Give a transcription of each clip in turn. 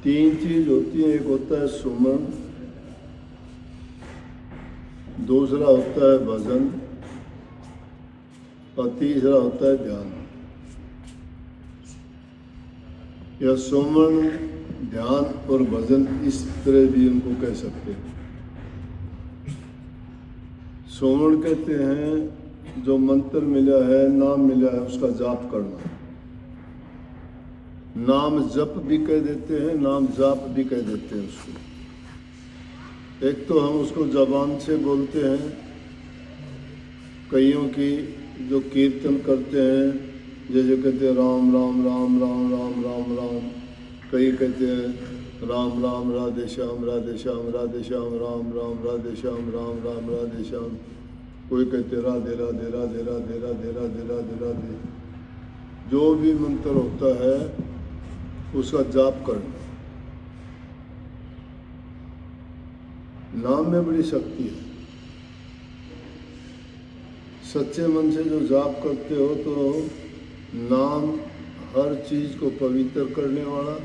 तीन चीज होती है। एक होता है सुमन, दूसरा होता है भजन और तीसरा होता है ध्यान। या सुमन, ध्यान और भजन, इस तरह भी उनको कह सकते हैं। सुमन कहते हैं जो मंत्र मिला है, नाम मिला है, उसका जाप करना। नाम जप भी कह देते हैं, नाम जाप भी कह देते हैं उसको। एक तो हम उसको जबान से बोलते हैं, कईयों की जो कीर्तन करते हैं, जैसे कहते हैं राम राम राम राम राम राम राम, कई कहते हैं राम राम राधे श्याम राधे श्याम राधे श्याम राम राम राधे श्याम राम राम राधे श्याम, कोई कहते राधे राधे राधे राधे राधे राधे राधे राधे। जो भी मंत्र होता है उसका जाप करना। नाम में बड़ी शक्ति है। सच्चे मन से जो जाप करते हो तो नाम हर चीज को पवित्र करने वाला,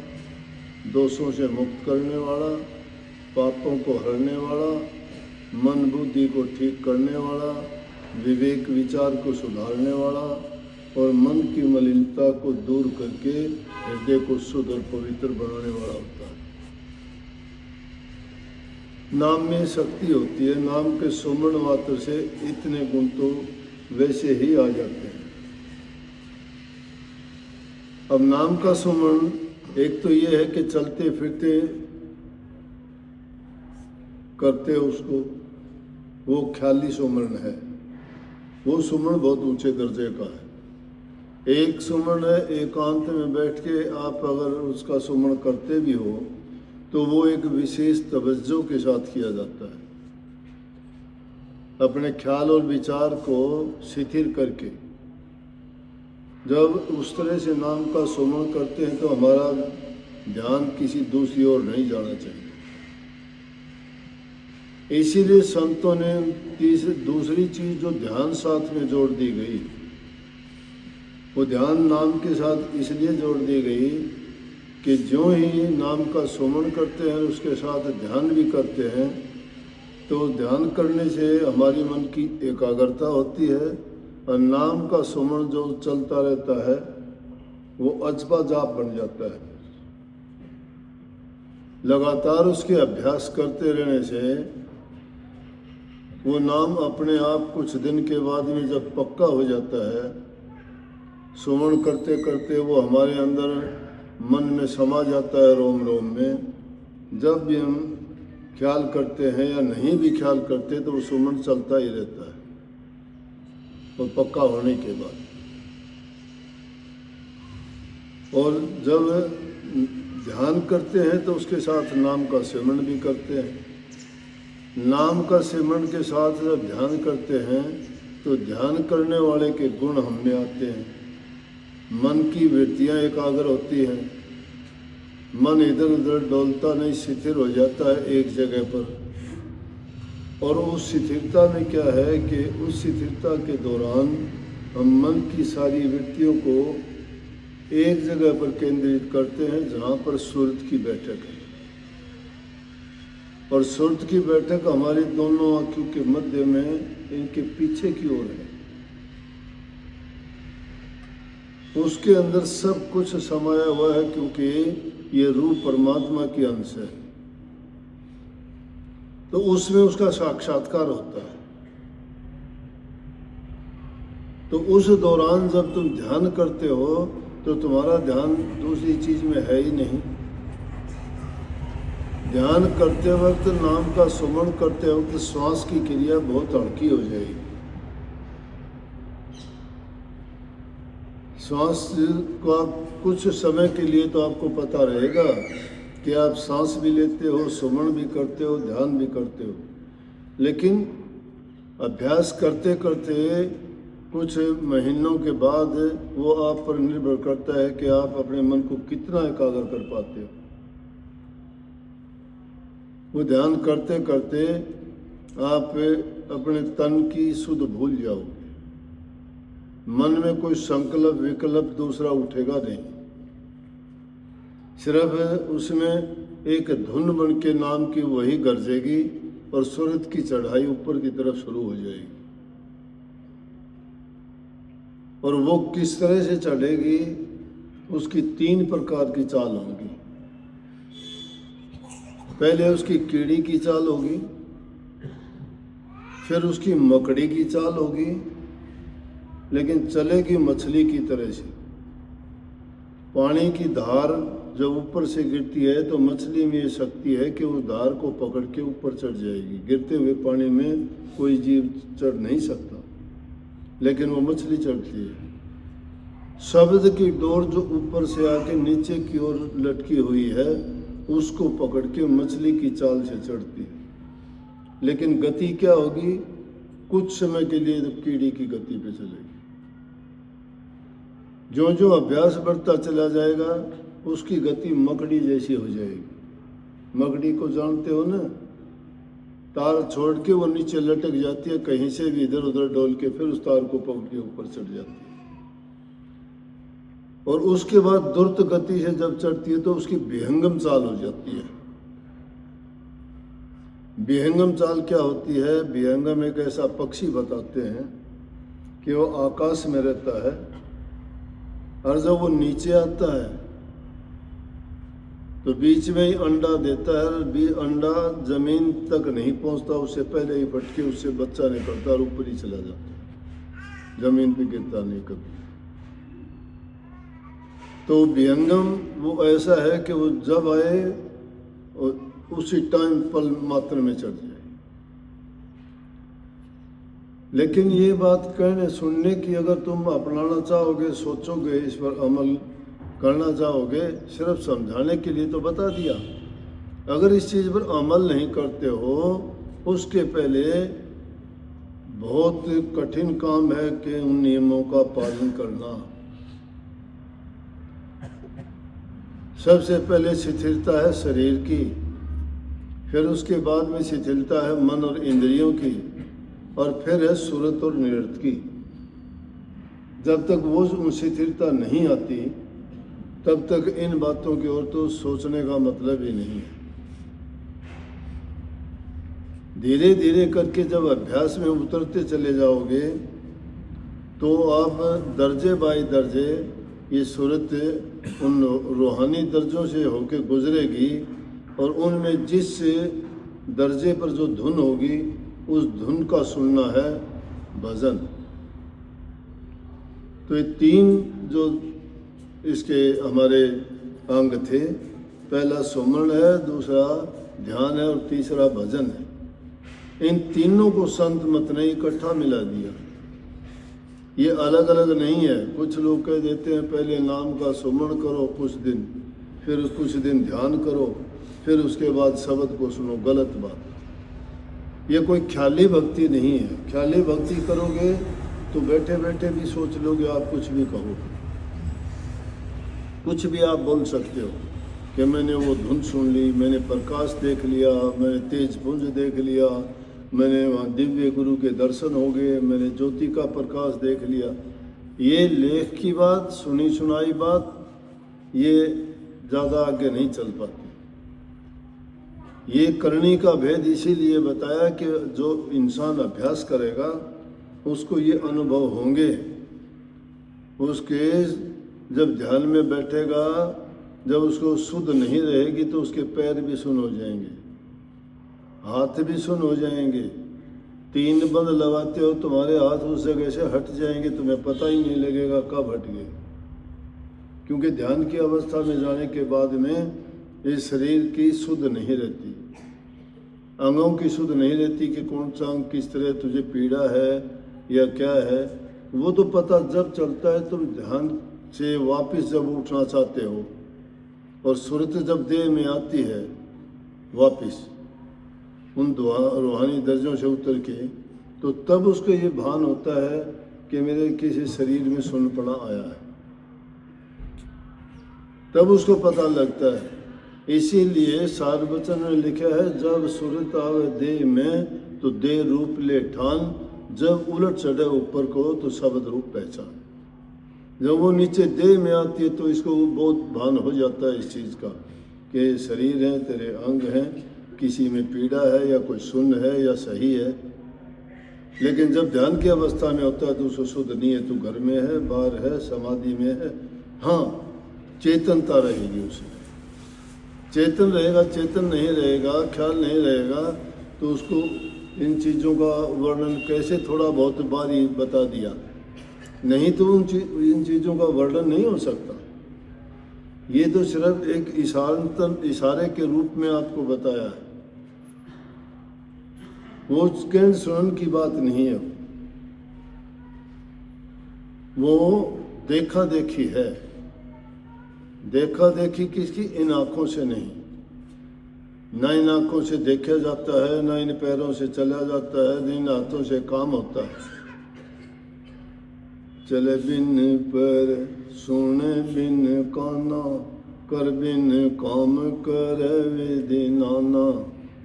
दोषों से मुक्त करने वाला, पापों को हरने वाला, मन बुद्धि को ठीक करने वाला, विवेक विचार को सुधारने वाला और मन की मलिनता को दूर करके हृदय को शुद्ध और पवित्र बनाने वाला होता है। नाम में शक्ति होती है। नाम के सुमरण मात्र से इतने गुण तो वैसे ही आ जाते हैं। अब नाम का सुमरण एक तो ये है कि चलते फिरते करते उसको, वो ख्याली सुमरण है। वो सुमरण बहुत ऊंचे दर्जे का है। एक सुमरण है एकांत में बैठ के आप अगर उसका सुमरण करते भी हो तो वो एक विशेष तवज्जो के साथ किया जाता है। अपने ख्याल और विचार को शिथिल करके जब उस तरह से नाम का सुमरण करते हैं तो हमारा ध्यान किसी दूसरी ओर नहीं जाना चाहिए। इसीलिए संतों ने दूसरी चीज जो ध्यान साथ में जोड़ दी गई, वो ध्यान नाम के साथ इसलिए जोड़ दी गई कि जो ही नाम का सुमरण करते हैं उसके साथ ध्यान भी करते हैं तो ध्यान करने से हमारी मन की एकाग्रता होती है और नाम का सुमरण जो चलता रहता है वो अजबा जाप बन जाता है। लगातार उसके अभ्यास करते रहने से वो नाम अपने आप कुछ दिन के बाद में जब पक्का हो जाता है, सुमरण करते करते वो हमारे अंदर मन में समा जाता है, रोम रोम में। जब भी हम ख्याल करते हैं या नहीं भी ख्याल करते तो वो सुमरण चलता ही रहता है और पक्का होने के बाद। और जब ध्यान करते हैं तो उसके साथ नाम का सिमरण भी करते हैं। नाम का सिमरण के साथ जब ध्यान करते हैं तो ध्यान करने वाले के गुण हम में आते हैं। मन की वृत्तियां एकाग्र होती हैं, मन इधर उधर डोलता नहीं, शिथिल हो जाता है एक जगह पर। और उस शिथिलता में क्या है कि उस शिथिलता के दौरान हम मन की सारी वृत्तियों को एक जगह पर केंद्रित करते हैं जहाँ पर सुरत की बैठक है। और सुरत की बैठक हमारी दोनों आंखों के मध्य में, इनके पीछे की ओर है। उसके अंदर सब कुछ समाया हुआ है क्योंकि ये रूप परमात्मा की अंश है, तो उसमें उसका साक्षात्कार होता है। तो उस दौरान जब तुम ध्यान करते हो तो तुम्हारा ध्यान दूसरी चीज में है ही नहीं। ध्यान करते वक्त, नाम का सुमरण करते वक्त श्वास की क्रिया बहुत हल्की हो जाएगी। श्वास का कुछ समय के लिए तो आपको पता रहेगा कि आप सांस भी लेते हो, सुमरण भी करते हो, ध्यान भी करते हो, लेकिन अभ्यास करते करते कुछ महीनों के बाद वो आप पर निर्भर करता है कि आप अपने मन को कितना एकाग्र कर पाते हो। वो ध्यान करते करते आप अपने तन की सुध भूल जाओगे। मन में कोई संकल्प विकल्प दूसरा उठेगा नहीं। सिर्फ उसमें एक धुन बन के नाम की वही गरजेगी और सूरत की चढ़ाई ऊपर की तरफ शुरू हो जाएगी। और वो किस तरह से चढ़ेगी, उसकी 3 प्रकार की चाल होगी। पहले उसकी कीड़ी की चाल होगी, फिर उसकी मकड़ी की चाल होगी, लेकिन चलेगी मछली की तरह से। पानी की धार जब ऊपर से गिरती है तो मछली में ये शक्ति है कि उस धार को पकड़ के ऊपर चढ़ जाएगी। गिरते हुए पानी में कोई जीव चढ़ नहीं सकता, लेकिन वो मछली चढ़ती है। शब्द की डोर जो ऊपर से आके नीचे की ओर लटकी हुई है, उसको पकड़ के मछली की चाल से चढ़ती है। लेकिन गति क्या होगी, कुछ समय के लिए कीड़ी की गति पे चलेगी। जो जो अभ्यास बढ़ता चला जाएगा, उसकी गति मकड़ी जैसी हो जाएगी। मकड़ी को जानते हो ना, तार छोड़ के वो नीचे लटक जाती है, कहीं से भी इधर उधर डोल के फिर उस तार को पकड़ के ऊपर चढ़ जाती है। और उसके बाद द्रुत गति से जब चढ़ती है तो उसकी विहंगम चाल हो जाती है। विहंगम चाल क्या होती है? विहंगम एक ऐसा पक्षी बताते हैं कि वो आकाश में रहता है, और जब वो नीचे आता है तो बीच में ही अंडा देता है, और अंडा जमीन तक नहीं पहुंचता, उससे पहले ही फट के उससे बच्चा निकलता और ऊपर ही चला जाता है, जमीन पे गिरता नहीं कभी। तो विहंगम वो ऐसा है कि वो जब आए उसी टाइम पल मात्र में चढ़ जाए। लेकिन ये बात कहने सुनने की अगर तुम अपनाना चाहोगे, सोचोगे, इस पर अमल करना चाहोगे, सिर्फ समझाने के लिए तो बता दिया। अगर इस चीज़ पर अमल नहीं करते हो, उसके पहले बहुत कठिन काम है कि उन नियमों का पालन करना। सबसे पहले शिथिलता है शरीर की, फिर उसके बाद में शिथिलता है मन और इंद्रियों की, और फिर है सूरत और निरत की। जब तक वो शिथिलता नहीं आती, तब तक इन बातों की ओर तो सोचने का मतलब ही नहीं है। धीरे धीरे करके जब अभ्यास में उतरते चले जाओगे तो आप दर्जे बाई दर्जे ये सूरत उन रूहानी दर्जों से होके गुजरेगी, और उनमें जिस दर्जे पर जो धुन होगी उस धुन का सुनना है भजन। तो ये 3 जो इसके हमारे अंग थे, पहला सुमरण है, दूसरा ध्यान है और तीसरा भजन है। इन तीनों को संत मत ने इकट्ठा मिला दिया। ये अलग अलग नहीं है। कुछ लोग कह देते हैं पहले नाम का सुमरण करो कुछ दिन, फिर कुछ दिन ध्यान करो, फिर उसके बाद शब्द को सुनो। गलत बात। ये कोई ख्याली भक्ति नहीं है। ख्याली भक्ति करोगे तो बैठे बैठे भी सोच लोगे, आप कुछ भी कहो, कुछ भी आप बोल सकते हो कि मैंने वो धुन सुन ली, मैंने प्रकाश देख लिया, मैंने तेज पुंज देख लिया, मैंने वहाँ दिव्य गुरु के दर्शन हो गए, मैंने ज्योति का प्रकाश देख लिया। ये लेख की बात, सुनी सुनाई बात, ये ज़्यादा आगे नहीं चल पाती। ये करनी का भेद इसीलिए बताया कि जो इंसान अभ्यास करेगा उसको ये अनुभव होंगे। उसके जब ध्यान में बैठेगा, जब उसको शुद्ध नहीं रहेगी तो उसके पैर भी सुन्न हो जाएंगे, हाथ भी सुन्न हो जाएंगे। 3 बंद लगाते हो, तुम्हारे हाथ उस जगह से हट जाएंगे, तुम्हें पता ही नहीं लगेगा कब हट गए। क्योंकि ध्यान की अवस्था में जाने के बाद में इस शरीर की शुद्ध नहीं रहती, अंगों की शुद्ध नहीं रहती कि कौन सा अंग किस तरह तुझे पीड़ा है या क्या है। वो तो पता जब चलता है तुम ध्यान से वापस जब उठना चाहते हो और सुरत जब देह में आती है वापस उन रूहानी दर्जों से उतर के, तो तब उसको ये भान होता है कि मेरे किसी शरीर में सुन्नपना आया है, तब उसको पता लगता है। इसीलिए सार वचन में लिखा है, जब सुरत आवे देह में तो देह रूप ले ठान, जब उलट चढ़े ऊपर को तो शब्द रूप पहचान। जब वो नीचे देह में आती है तो इसको बहुत भान हो जाता है इस चीज़ का कि शरीर है, तेरे अंग हैं, किसी में पीड़ा है या कोई सुन्न है या सही है। लेकिन जब ध्यान की अवस्था में होता है तो उसको शुद्ध नहीं है, तू घर में है, बाहर है, समाधि में है। हाँ, चेतनता रहेगी उसमें, चेतन रहेगा। चेतन नहीं रहेगा, ख्याल नहीं रहेगा तो उसको इन चीज़ों का वर्णन कैसे थोड़ा बहुत बारी बता दिया, नहीं तो इन चीज़ों का वर्णन नहीं हो सकता। ये तो सिर्फ एक इशारे के रूप में आपको बताया है, वो कहन सुनन की बात नहीं है, वो देखा देखी है। देखा देखी किसकी? इन आँखों से नहीं, ना इन आँखों से देखा जाता है, ना इन पैरों से चला जाता है, ना इन हाथों से काम होता है। चले बिन पैर, सुने बिन काना, कर बिन काम करे विधि नाना,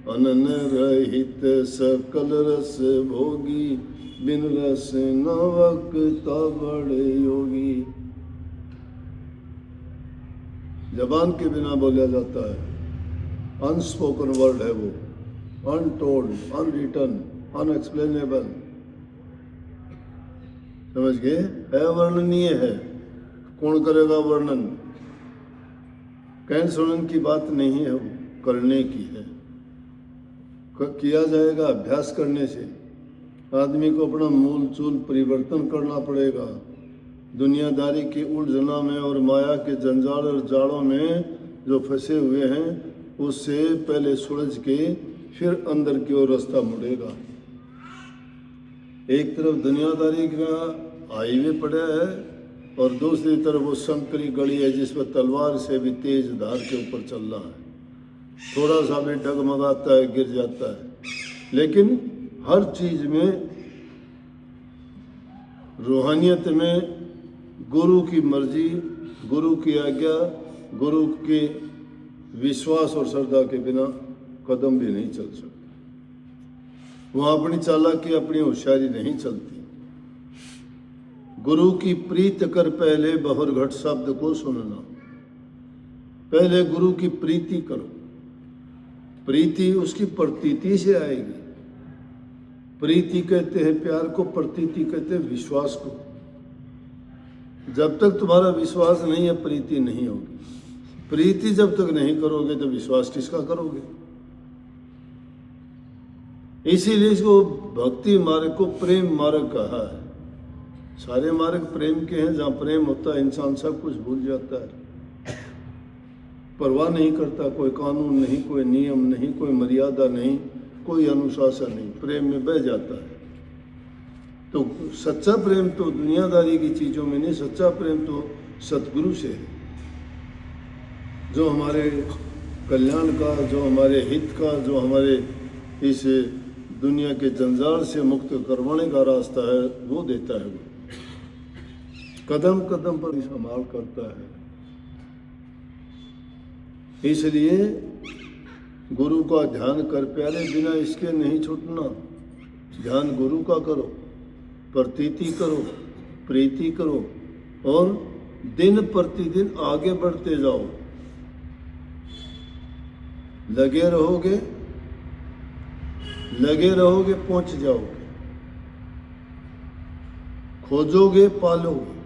अनन रहित सकल रस भोगी, बिन रस न वक्ता बड़े योगी। जबान के बिना बोला जाता है, अनस्पोकन वर्ड है वो, अनटोल्ड, अनरिटन, अनएक्सप्लेनेबल। समझ गए? अवर्णनीय है, कौन करेगा वर्णन? कहन सुनन की बात नहीं है, वो करने की है। किया जाएगा अभ्यास करने से। आदमी को अपना मूल चूल परिवर्तन करना पड़ेगा। दुनियादारी की उलझना में और माया के जंजाल और जालों में जो फंसे हुए हैं, उससे पहले सुलझ के फिर अंदर की ओर रास्ता मुड़ेगा। एक तरफ दुनियादारी का हाईवे पड़ा है और दूसरी तरफ वो संकरी गली है जिसमें तलवार से भी तेज धार के ऊपर चल रहा है। थोड़ा सा भी डगमगाता है, गिर जाता है। लेकिन हर चीज में, रूहानियत में गुरु की मर्जी, गुरु की आज्ञा, गुरु के विश्वास और श्रद्धा के बिना कदम भी नहीं चल सकता। वहाँ अपनी चालाकी, अपनी होशियारी नहीं चलती। गुरु की प्रीत कर पहले बहुरघट शब्द को सुनना। पहले गुरु की प्रीति करो। प्रीति उसकी प्रतीति से आएगी। प्रीति कहते हैं प्यार को, प्रतीति कहते हैं विश्वास को। जब तक तुम्हारा विश्वास नहीं है, प्रीति नहीं होगी। प्रीति जब तक नहीं करोगे तो विश्वास किसका करोगे? इसीलिए इसको भक्ति मार्ग को प्रेम मार्ग कहा है। सारे मार्ग प्रेम के हैं। जहाँ प्रेम होता है इंसान सब कुछ भूल जाता है, परवाह नहीं करता। कोई कानून नहीं, कोई नियम नहीं, कोई मर्यादा नहीं, कोई अनुशासन नहीं, प्रेम में बह जाता है। तो सच्चा प्रेम तो दुनियादारी की चीज़ों में नहीं, सच्चा प्रेम तो सतगुरु से है, जो हमारे कल्याण का, जो हमारे हित का, जो हमारे इस दुनिया के जंजाल से मुक्त करवाने का रास्ता है, वो देता है। वो कदम कदम पर संभाल करता है। इसलिए गुरु का ध्यान कर प्यारे, बिना इसके नहीं छूटना। ध्यान गुरु का करो, प्रतीति करो, प्रीति करो और दिन प्रतिदिन आगे बढ़ते जाओ। लगे रहोगे, पहुंच जाओगे। खोजोगे, पालोगे।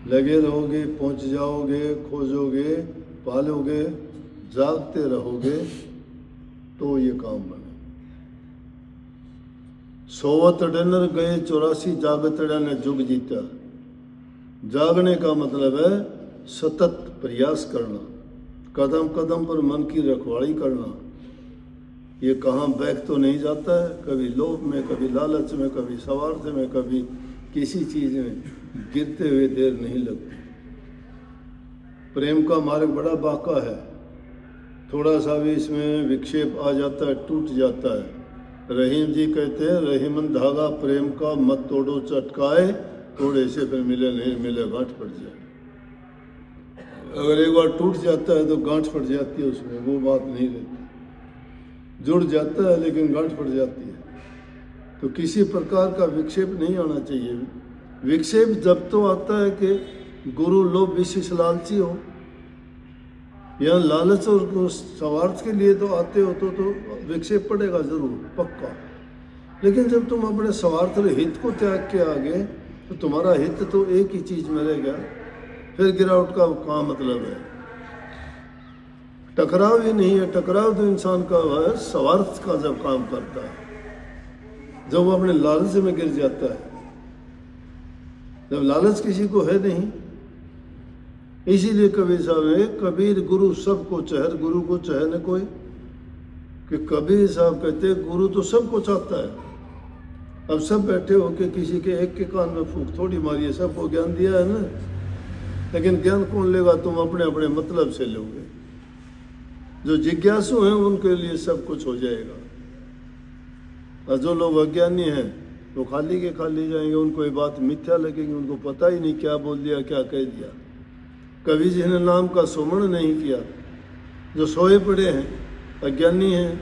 लगे रहोगे, पहुंच जाओगे, खोजोगे, पालोगे, जागते रहोगे तो ये काम बने। सोवत डनर गए 84 जागतड़ा ने जुग जीता। जागने का मतलब है सतत प्रयास करना, कदम कदम पर मन की रखवाली करना। ये कहाँ बैक तो नहीं जाता है, कभी लोभ में, कभी लालच में, कभी स्वार्थ में, कभी किसी चीज़ में गिरते हुए देर नहीं लगती। प्रेम का मार्ग बड़ा बांका है, थोड़ा सा भी इसमें विक्षेप आ जाता है, टूट जाता है। रहीम जी कहते हैं, रहीमन धागा प्रेम का मत तोड़ो चटकाए, थोड़े से फिर मिले नहीं मिले गांठ पड़ जाए। अगर एक बार टूट जाता है तो गांठ पड़ जाती है उसमें, वो बात नहीं रहती। जुड़ जाता है लेकिन गांठ पड़ जाती है। तो किसी प्रकार का विक्षेप नहीं आना चाहिए। विक्षेप जब तो आता है कि गुरु लोभ विशेष लालची हो, यहाँ लालच और स्वार्थ के लिए तो आते हो तो विक्षेप पड़ेगा जरूर, पक्का। लेकिन जब तुम अपने स्वार्थ और हित को त्याग के आगे, तो तुम्हारा हित तो एक ही चीज में रह गया, फिर गिरावट का क्या मतलब है? टकराव ही नहीं है। टकराव तो इंसान का है स्वार्थ का, जब काम करता है, जब वो अपने लालच में गिर जाता है, जब लालच किसी को है नहीं। इसीलिए कबीर साहब ने, कबीर गुरु सबको चहर, गुरु को चहे न कोई, कि कबीर साहब कहते गुरु तो सबको चाहता है। अब सब बैठे हो के किसी के एक के कान में फूंक थोड़ी मारिए, सबको ज्ञान दिया है ना, लेकिन ज्ञान कौन लेगा? तुम अपने अपने मतलब से लोगे। जो जिज्ञासु हैं उनके लिए सब कुछ हो जाएगा, और जो लोग अज्ञानी हैं वो खाली के खाली जाएंगे, उनको ये बात मिथ्या लगेगी, उनको पता ही नहीं क्या बोल दिया, क्या कह दिया। कभी जिन्हें नाम का सुमरण नहीं किया, जो सोए पड़े हैं, अज्ञानी हैं,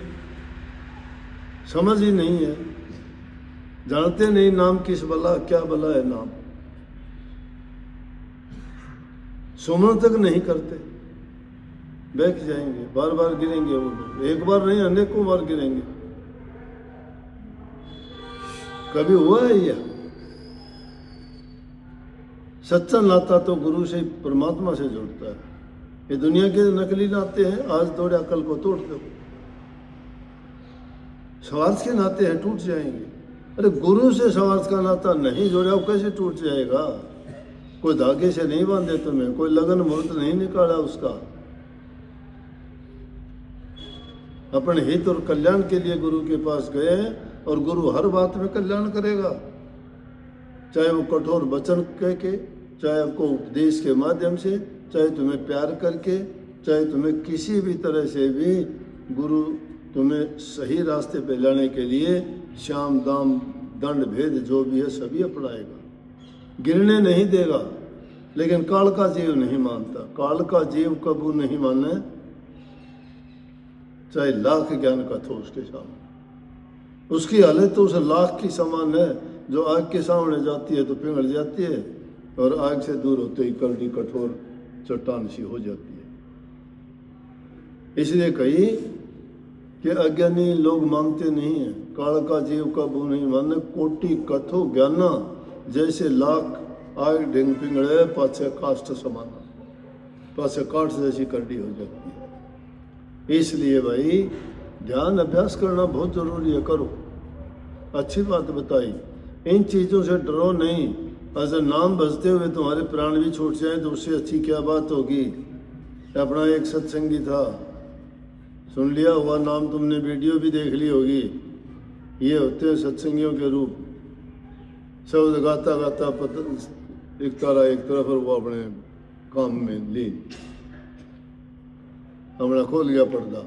समझ ही नहीं है, जानते नहीं नाम किस बला, क्या बला है नाम, सुमरण तक नहीं करते, बैठ जाएंगे, बार बार गिरेंगे वो लोग, एक बार नहीं अनेकों बार गिरेंगे। कभी हुआ है यह? सच्चा नाता तो गुरु से, परमात्मा से जुड़ता है। ये दुनिया के नकली नाते हैं, आज तोड़ा कल को तोड़ दो। स्वार्थ के नाते हैं, टूट जाएंगे। अरे गुरु से स्वार्थ का नाता नहीं जोड़ा, कैसे टूट जाएगा? कोई धागे से नहीं बांधे तुम्हें, कोई लगन मुहूर्त नहीं निकाला उसका। अपने हित और कल्याण के लिए गुरु के पास गए, और गुरु हर बात में कल्याण करेगा, चाहे वो कठोर वचन कह के, चाहे आपको उपदेश के माध्यम से, चाहे तुम्हें प्यार करके, चाहे तुम्हें किसी भी तरह से भी गुरु तुम्हें सही रास्ते पे लाने के लिए श्याम दाम दंड भेद जो भी है सभी अपनाएगा, गिरने नहीं देगा। लेकिन काल का जीव नहीं मानता। काल का जीव कबू नहीं माने, चाहे लाख ज्ञान का थो उसके सामने। उसकी हालत तो उस लाख की समान है, जो आग के सामने जाती है तो पिघल जाती है, और आग से दूर होते ही कलटी कठोर चट्टान सी हो जाती है। इसलिए कही कि अज्ञानी लोग मानते नहीं है, काल का जीव कबू नहीं माने, कोटि कथो ज्ञाना, जैसे लाख आग ढिंग पिंगड़े पाछे काष्ठ समाना, पाछे काठ जैसी करडी हो जाती है। इसलिए भाई ध्यान अभ्यास करना बहुत जरूरी है, करो। अच्छी बात बताई, इन चीज़ों से डरो नहीं। अगर नाम बजते हुए तुम्हारे प्राण भी छूट जाए तो उससे अच्छी क्या बात होगी। अपना एक सत्संगी था, सुन लिया हुआ नाम तुमने, वीडियो भी देख ली होगी। ये होते हैं सत्संगियों के रूप, शब्द गाता गाता एक तारा एक तरफ, और वो अपने काम में लीन, अपना खोल गया पर्दा।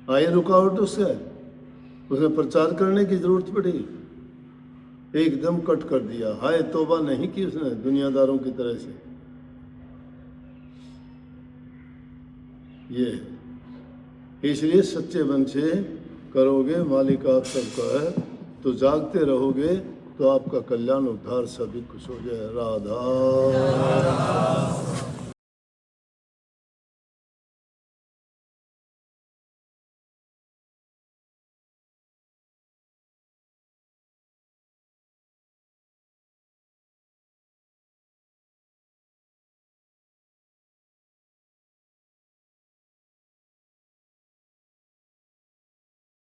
आई रुकावट उससे, उसने प्रचार करने की जरूरत पड़ी, एकदम कट कर दिया। हाय तौबा नहीं की उसने दुनियादारों की तरह से। ये इसलिए सच्चे मन से करोगे, मालिक आप सबका है, तो जागते रहोगे तो आपका कल्याण उद्धार सभी खुश हो जाए। राधा